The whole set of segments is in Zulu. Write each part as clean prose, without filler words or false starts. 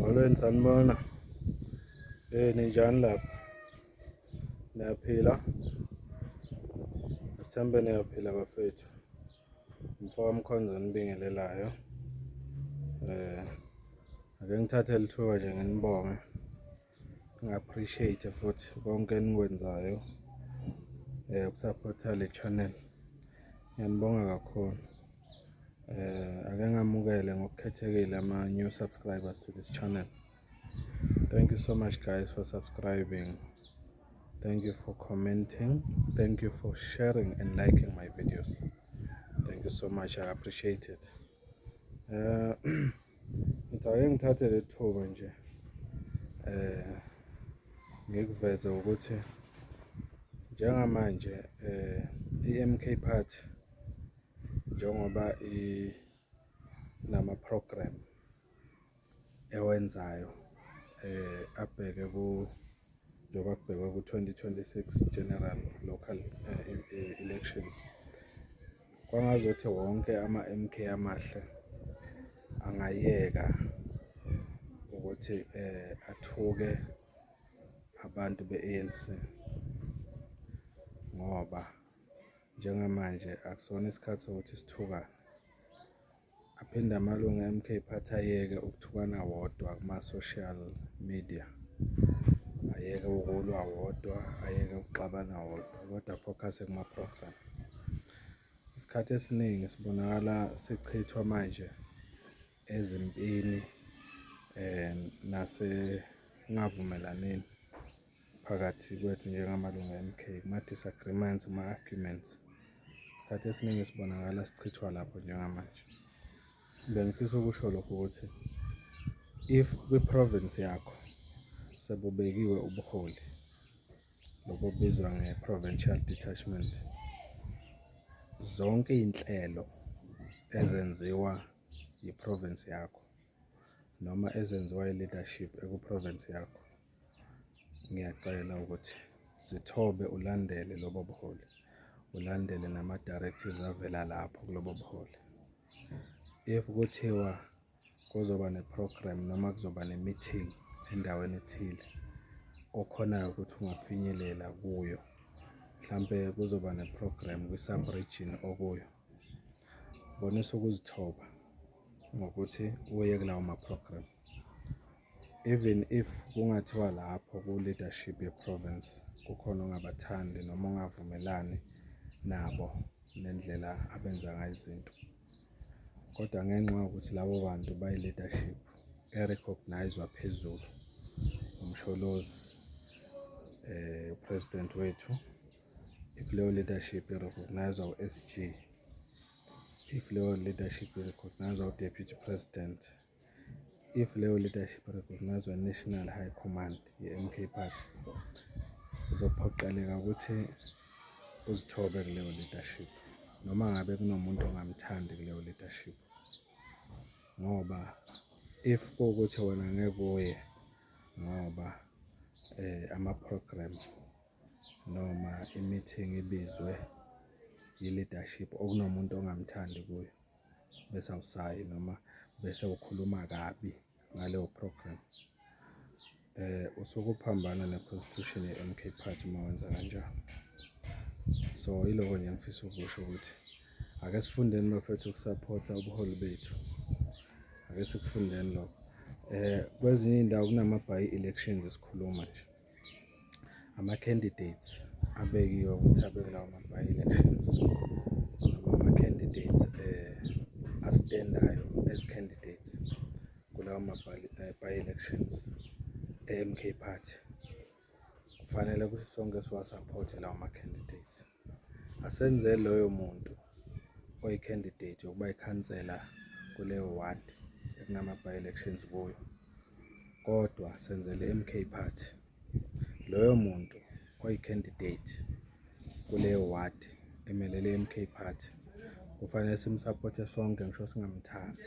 Molweni sanibona. Ninjani lapha? Niyaphila? Sithembe niyaphila bafethu. Mfowami Khonza nibingelelayo. Ake ngithathe lithuba nje nginibonge. Ngi-appreciate futhi konke enikwenzayo ukusupporta le channel. Ngiyanibonga kakhulu. Ake ngamukele ngokukhethekile ama-new subscribers to this channel. Thank you so much guys for subscribing. Thank you for commenting. Thank you for sharing and liking my videos. Thank you so much. I appreciate it. Ngithaye ngithathe le thuba nje ngikuveze ukuthi njengamanje i-MK Party njengoba nama program ewenzayo abheke njengoba kubhekwe ku 2026 general local elections. Kwangazothi wonke ama-MK amahle angayeka ukuthi athuke abantu be-ANC ngoba njengamanje akusona isikhathi sokuthi sithukane. Aphinde amalungu e-MK Party ayeke ukuthukana wodwa kuma-social media, ayeke ukulwa wodwa, ayeke ukuxabana wodwa, kodwa focus kuma-program. Isikhathi esiningi sibonakala sichithwa manje ezimpini nasengavumelaneni phakathi kwethu njengamalungu e-MK, kuma-disagreements, kuma-arguments. Isikhathi esiningi sibonakala sichithwa lapho njengamanje. Bengifisa ukusho lokho ukuthi if kwi-province yakho sebubekiwe ubuholi lobo obizwa nge-provincial detachment, zonke iy'nhlelo ezenziwa yi-province yakho noma ezenziwa i-leadership ekuprovince yakho, ngiyacela ukuthi zithobe ulandele lobo buholi, ulandele nama-directives avela lapho kulobo buholi. If kuthiwa kuzoba ne-program noma kuzoba ne-meeting endaweni ethile okhonayo ukuthi ungafinyelela kuyo, mhlampe kuzoba ne-program kwi-sub-region okuyo, bonisa ukuzithoba ngokuthi uye kulawo ma-program. Even if kungathiwa lapho ku-leadership ye-province kukhona ongabathandi noma ongavumelani nabo nendlela abenza ngayo izinto, kodwa ngenxa yokuthi labo bantu bayi-leadership e-recognizwa phezulu, umsholozi upresident wethu, if leyo leadership i-recognizwa u-SG, if leyo leadership i-recognizwa u-deputy president, if leyo leadership i-recognizwa national high command ye-MK Party, uzophoqeleka ukuthi uzithobe kuleyo leadership noma ngabe kunomuntu ongamthandi kuleyo leadership. Ngoba if kuwukuthi wena ngeke uye ngoba ama-program noma i-meeting ibizwe yi-leadership okunomuntu ongamthandi kuyo, bese awusayi noma bese ukhuluma kabi ngaleyo program, usuke uphambana ne-constitution ye-MK Party uma wenza kanjalo. So yiloko nje ngifisa ukusho ukuthi ake sifundeni bafethu ukusupporta ubuholi bethu, ake sikufundeni lokho. Kwezinye iy'ndawo kunama-by-elections esikhuluma nje, ama-candidates abekiwe ukuthi abe kulawo ma-by-elections noma ama-candidates astendayo as candidates kulawo by-elections e-MK Party, kufanele ukuthi sonke siwasapothe lawo ma-candidates. Asenze loyo muntu oyi-candidate yokuba yikhansela kuleyo ward ekunama-by-elections kuyo, kodwa senzele MK Party. Loyo muntu oyi-candidate kuleyo ward emelele MK Party kufanele simsapothe sonke ngisho singamthandi.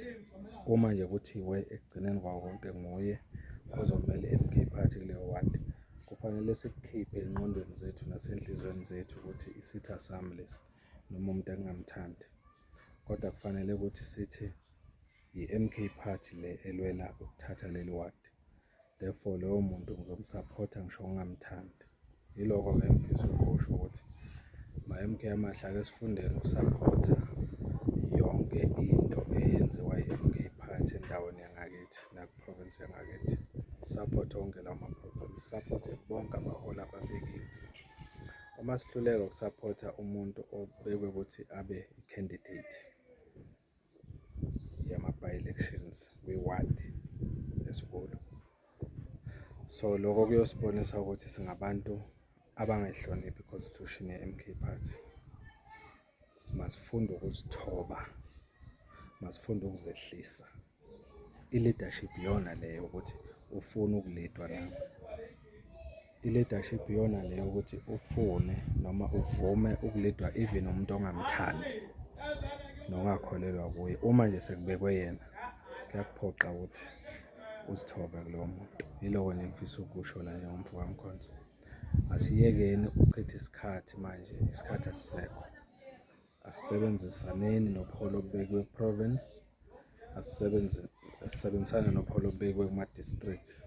Uma nje kuthiwe ekugcineni kwawo konke nguye ozomela MK Party kuleyo ward, kufanele sikukhiphe ey'ngqondweni zethu nasenhlizweni zethu ukuthi isitha sami lesi noma umuntu engingamthandi, kodwa kufanele ukuthi sithi yi-MK Party le elwela ukuthatha leli ward. therefore loyo muntu ngizomsupporta ngisho ngingamthandi. Yilokho-ke engifisa ukusho ukuthi ma-MK Amahle ake sifundeni ukusupporta yonke into eyenziwa i-MK Party endaweni yangakithi naku-province yangakithi. Support wonke lawo ma-program, support bonke abaholi ababekiwe. Uma sihluleka ukusupporta umuntu obekwe ukuthi abe i-candidate yama-by-elections kwi-ward esikhulu, so lokho kuyosibonisa ukuthi singabantu abangayihloniphi i-constitution ye-MK Party. Masifunda ukuzithoba, masifunda ukuzehlisa. I-leadership iyona leyo ukuthi ufune ukulidwa nawe. I-leadership iyona leyo ukuthi ufune noma uvume ukulidwa even umuntu ongamthandi nongakholelwa kuye. Uma nje sekubekwe yena kuyakuphoqa ukuthi uzithobe kulowo muntu. Yiloko nje ngifisa ukusho la njengomfo kaMkhonto. Asiyekeni ukuchitha isikhathi manje, isikhathi asisekho. Asisebenzisaneni nobuholi obubekiwe ku-province, asisebenzisane nobuholi obubekiwe kuma-district,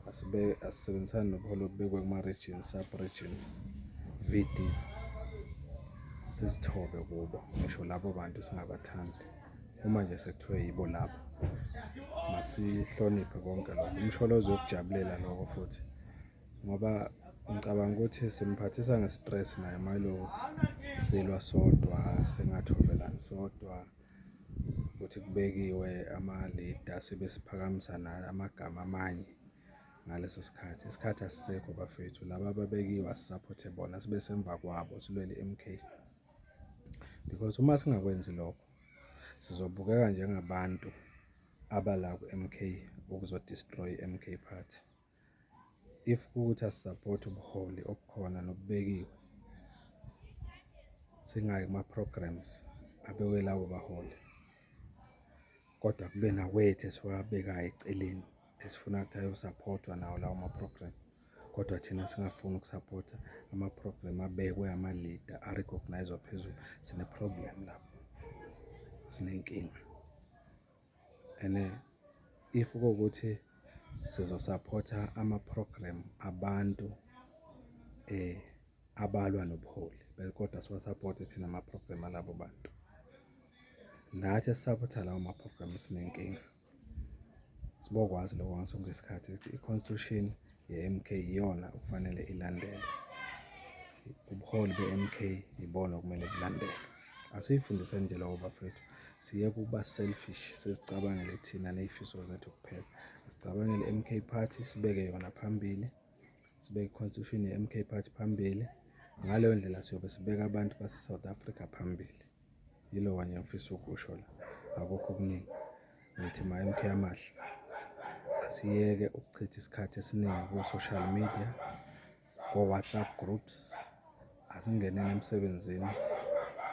asisebenzisane nobuholi obubekiwe kuma-regions, sub-regions, VDs. Sizithobe kubo, ngisho labo bantu singabathandi. Uma nje sekuthiwe yibo labo, masihloniphe konke lokho. Umsholozi wokujabulela lokho futhi, ngoba ngicabanga ukuthi simphathisa nge-stress naye malo silwa sodwa, singathobelani sodwa, ukuthi kubekiwe ama-leader sibe siphakamisa nayo amagama amanye ngaleso sikhathi. Isikhathi asisekho bafethu, laba ababekiwe asisapothe bona, sibe semva kwabo silwele i-MK. Because uma singakwenzi lokho sizobukeka njengabantu abala ku-MK ukuzodestroy i-MK Party. If kuwukuthi asisupport ubuholi obukhona nobubekiwe, singayi kuma-programs abekwe labo baholi, kodwa kube nawethu esiwabekayo eceleni esifuna ukuthi ayosupportwa nawo lawo ma-program, kodwa thina singafuni ukusupporta ama-program abekwe ama-leader arecognizwa phezulu. Sine-problem lapho, sinenkinga. And if kuwukuthi sizosupporta ama-program abantu abalwa nobuholi, kodwa siwasupporte thina ama-program alabo bantu, nathi esisupporta lawo ma-program sinenkinga. Sibokwazi lokho ngaso sonke isikhathi ukuthi i-constitution ye-MK iyona okufanele ilandelwe. Ubuholi be-MK ibona okumele bulandelwe. Asiyifundiseni nje lokho bafethu, siyeke ukuba selfish, sizicabangele thina ney'fiso zethu kuphela. Sicabangele i-MK Party, sibeke yona phambili, sibeke i-constitution ye-MK Party phambili. Ngaleyo ndlela siyobe sibeka abantu base-South Africa phambili. Yiloko nje ngifisa ukusho la, akukho okuningi. Ngithi ma-MK Amahle, asiyeke ukuchitha isikhathi esiningi ku-social media, ko-WhatsApp groups. Asingeneni emsebenzini,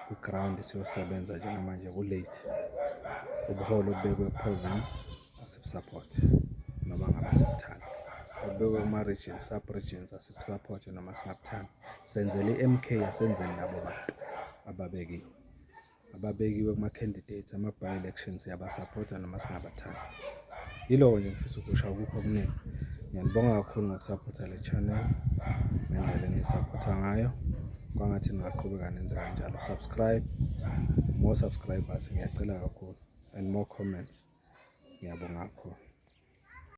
ku-ground siyosebenza njengamanje ku-late. Ubuholi obubekwe ku-province asibusupport noma ngabe sibuthanda. Obubekwe kuma-regions, sub-regions asibusupport noma singabuthandi. Senzele i-MK, asenzeli labo bantu ababekiwe kuma-candidates, ama-by-elections siyabasupporta noma singabathandi. Yiloko nje ngifisa ukusho, akukho okuningi. Ngiyanibonga kakhulu ngokusupporta le channel ngendlela eniyisupporta ngayo. Kwangathi ningaqhubeka nenze kanjalo. Subscribe, more subscribers ngiyacela kakhulu, and more comments. Ngiyabonga kakhulu.